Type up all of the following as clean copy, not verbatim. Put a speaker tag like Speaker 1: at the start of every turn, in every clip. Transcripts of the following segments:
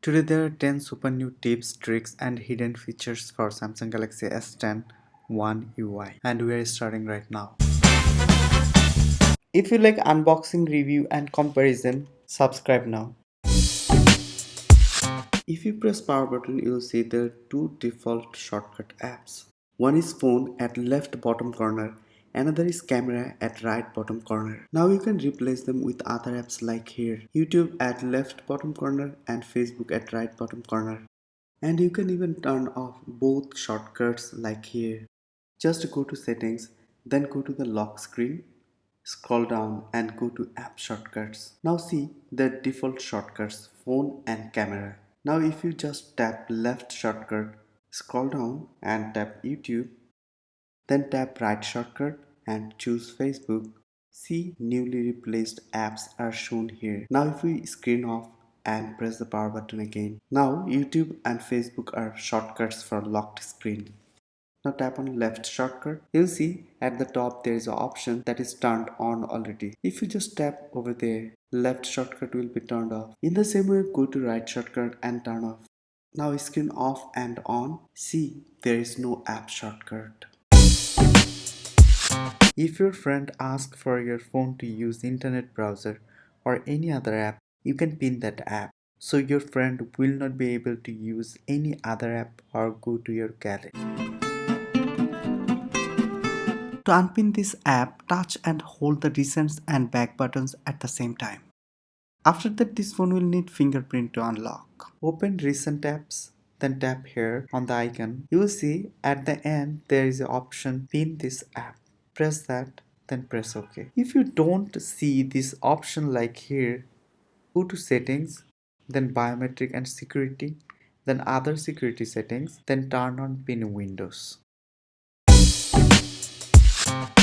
Speaker 1: Today there are 10 super new tips, tricks and hidden features for Samsung Galaxy S10 One UI, and we are starting right now. If you like unboxing, review and comparison, subscribe now. If you press power button, you'll see there are two default shortcut apps. One is phone at left bottom corner, another is camera at right bottom corner. Now you can replace them with other apps like here, YouTube at left bottom corner and Facebook at right bottom corner. And you can even turn off both shortcuts like here. Just go to settings, then go to the lock screen, scroll down and go to app shortcuts. Now see the default shortcuts, phone and camera. Now if you just tap left shortcut, scroll down and tap YouTube, then tap right shortcut and choose Facebook. See, newly replaced apps are shown here. Now if we screen off and press the power button again. Now YouTube and Facebook are shortcuts for locked screen. Now tap on left shortcut. You'll see at the top there is an option that is turned on already. If you just tap over there, left shortcut will be turned off. In the same way, go to right shortcut and turn off. Now screen off and on. See, there is no app shortcut. If your friend asks for your phone to use internet browser or any other app, you can pin that app. So your friend will not be able to use any other app or go to your gallery. To unpin this app, touch and hold the recent and back buttons at the same time. After that, this phone will need fingerprint to unlock. Open recent apps, then tap here on the icon. You will see at the end there is an option pin this app. Press that, then press OK. If you don't see this option like here, go to settings, then biometric and security, then other security settings, then turn on pin windows.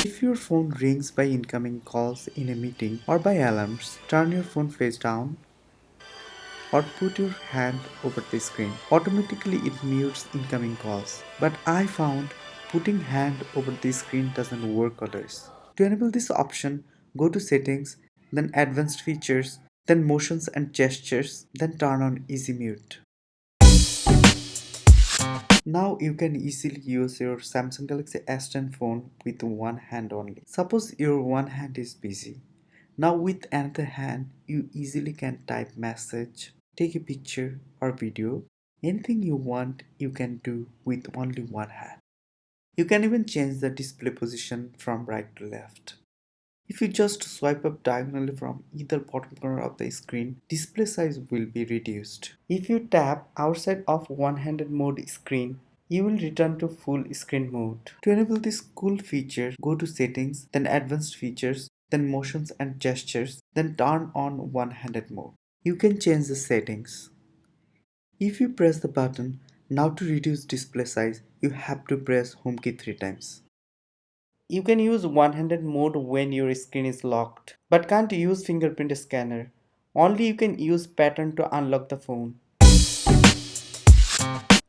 Speaker 1: If your phone rings by incoming calls in a meeting or by alarms, turn your phone face down or put your hand over the screen. Automatically it mutes incoming calls. But I found putting hand over the screen doesn't work always. To enable this option, go to settings, then advanced features, then motions and gestures, then turn on easy mute. Now you can easily use your Samsung Galaxy S10 phone with one hand only. Suppose your one hand is busy. Now with another hand, you easily can type message, take a picture or video. Anything you want, you can do with only one hand. You can even change the display position from right to left. If you just swipe up diagonally from either bottom corner of the screen, display size will be reduced. If you tap outside of one-handed mode screen, you will return to full screen mode. To enable this cool feature, go to settings, then advanced features, then motions and gestures, then turn on one-handed mode. You can change the settings. If you press the button, now to reduce display size, you have to press home key 3 times. You can use one-handed mode when your screen is locked, but can't use fingerprint scanner. Only you can use pattern to unlock the phone.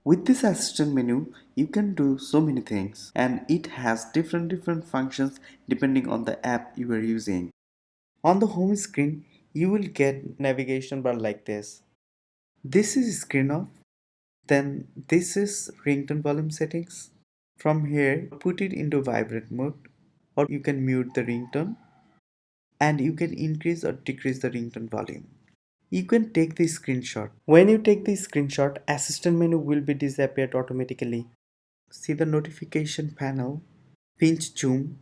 Speaker 1: With this assistant menu, you can do so many things, and it has different functions depending on the app you are using. On the home screen, you will get navigation bar like this. This is screen off. Then this is ringtone volume settings. From here, put it into vibrate mode, or you can mute the ringtone, and you can increase or decrease the ringtone volume. You can take the screenshot. When you take the screenshot, assistant menu will be disappeared automatically. See the notification panel, pinch zoom,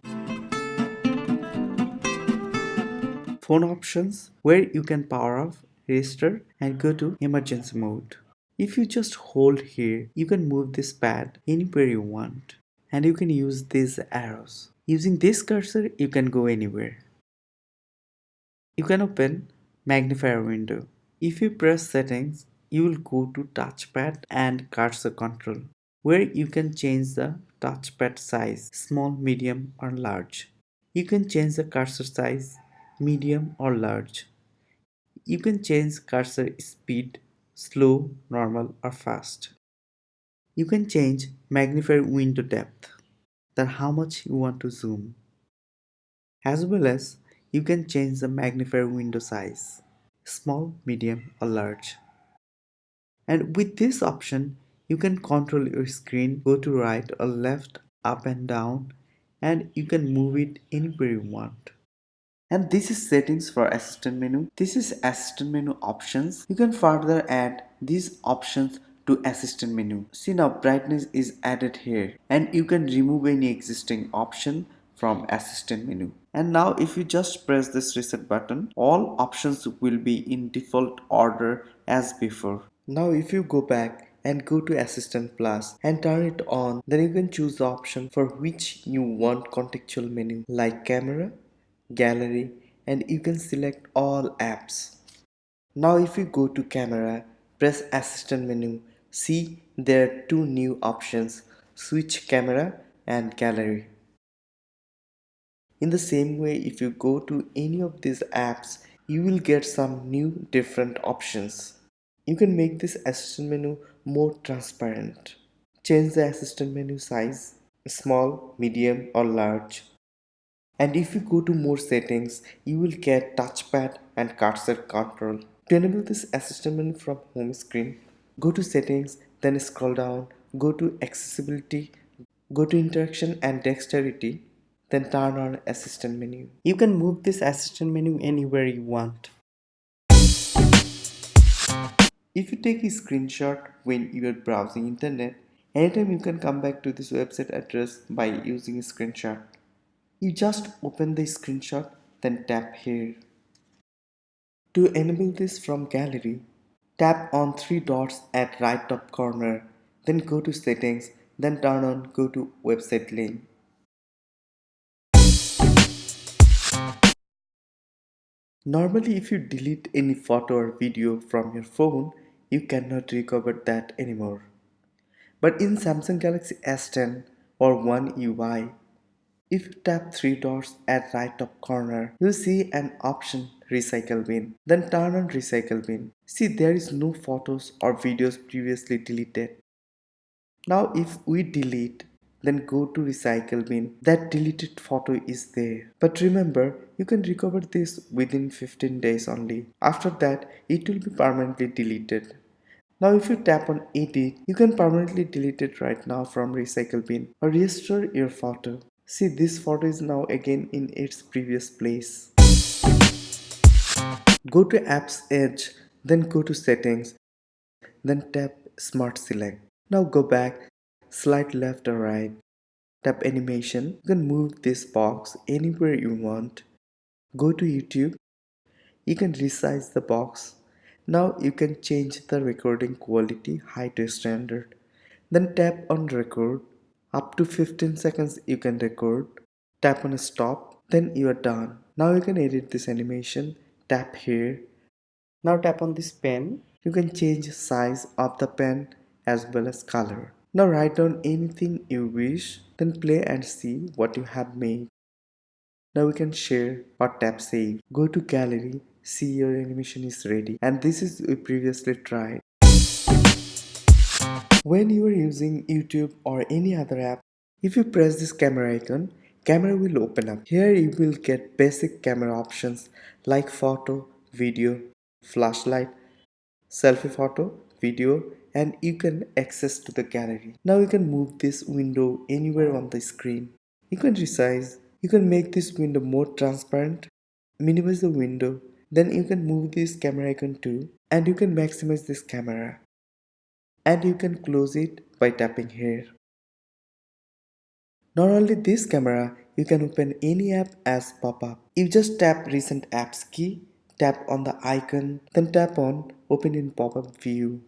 Speaker 1: phone options where you can power off, restart and go to emergency mode. If you just hold here, you can move this pad anywhere you want, and you can use these arrows. Using this cursor, you can go anywhere. You can open magnifier window. If you press settings, you will go to touchpad and cursor control, where you can change the touchpad size, small, medium or large. You can change the cursor size, medium or large. You can change cursor speed, slow, normal or fast. You can change magnifier window depth, that how much you want to zoom. As well as you can change the magnifier window size, small, medium or large. And with this option, you can control your screen, go to right or left, up and down, and you can move it anywhere you want. And this is settings for assistant menu. This is assistant menu options. You can further add these options to assistant menu. See, now brightness is added here, and you can remove any existing option from assistant menu. And now if you just press this reset button, all options will be in default order as before. Now if you go back and go to Assistant Plus and turn it on, then you can choose the option for which you want contextual menu like camera, gallery, and you can select all apps. Now if you go to camera, press assistant menu, see there are two new options, switch camera and gallery. In the same way, if you go to any of these apps, you will get some new different options. You can make this assistant menu more transparent. Change the assistant menu size, small, medium or large. And if you go to more settings, you will get touchpad and cursor control. To enable this assistant menu from home screen, go to settings, then scroll down, go to accessibility, go to interaction and dexterity, then turn on assistant menu. You can move this assistant menu anywhere you want. If you take a screenshot when you are browsing internet, anytime you can come back to this website address by using a screenshot. You just open the screenshot, then tap here. To enable this from gallery, tap on three dots at right top corner, then go to settings, then turn on go to website link. Normally if you delete any photo or video from your phone, you cannot recover that anymore. But in Samsung Galaxy S10 or One UI, if you tap three dots at right top corner, you'll see an option recycle bin. Then turn on recycle bin. See, there is no photos or videos previously deleted. Now if we delete, then go to recycle bin, that deleted photo is there. But remember, you can recover this within 15 days only. After that, it will be permanently deleted. Now if you tap on edit, you can permanently delete it right now from recycle bin or restore your photo. See, this photo is now again in its previous place. Go to apps edge, then go to settings, then tap smart select. Now go back, slide left or right, tap animation. You can move this box anywhere you want. Go to YouTube, you can resize the box. Now you can change the recording quality high to standard. Then tap on record. Up to 15 seconds you can record. Tap on stop. Then you are done. Now you can edit this animation. Tap here. Now tap on this pen. You can change size of the pen as well as color. Now write down anything you wish. Then play and see what you have made. Now we can share or tap save. Go to gallery. See your animation is ready. And this is we previously tried. When you are using YouTube or any other app, if you press this camera icon, camera will open up. Here you will get basic camera options like photo, video, flashlight, selfie photo, video, and you can access to the gallery. Now you can move this window anywhere on the screen. You can resize. You can make this window more transparent, minimize the window. Then you can move this camera icon too, and you can maximize this camera. And you can close it by tapping here. Not only this camera, you can open any app as pop-up. You just tap recent apps key, tap on the icon, then tap on open in pop-up view.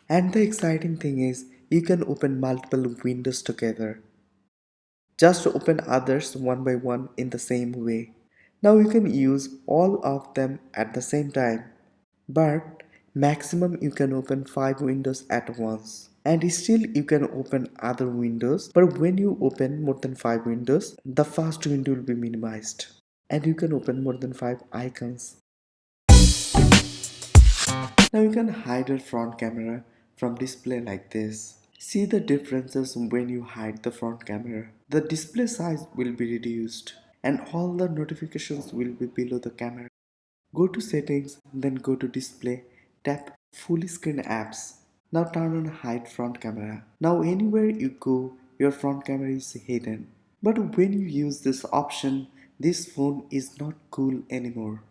Speaker 1: And the exciting thing is you can open multiple windows together. Just open others one by one in the same way. Now you can use all of them at the same time. But maximum you can open 5 windows at once. And still you can open other windows, but when you open more than 5 windows, the first window will be minimized. And you can open more than 5 icons. Now you can hide your front camera from display like this. See the differences when you hide the front camera. The display size will be reduced and all the notifications will be below the camera. Go to settings, then go to display, tap full screen apps. Now turn on hide front camera. Now anywhere you go, your front camera is hidden. But when you use this option, this phone is not cool anymore.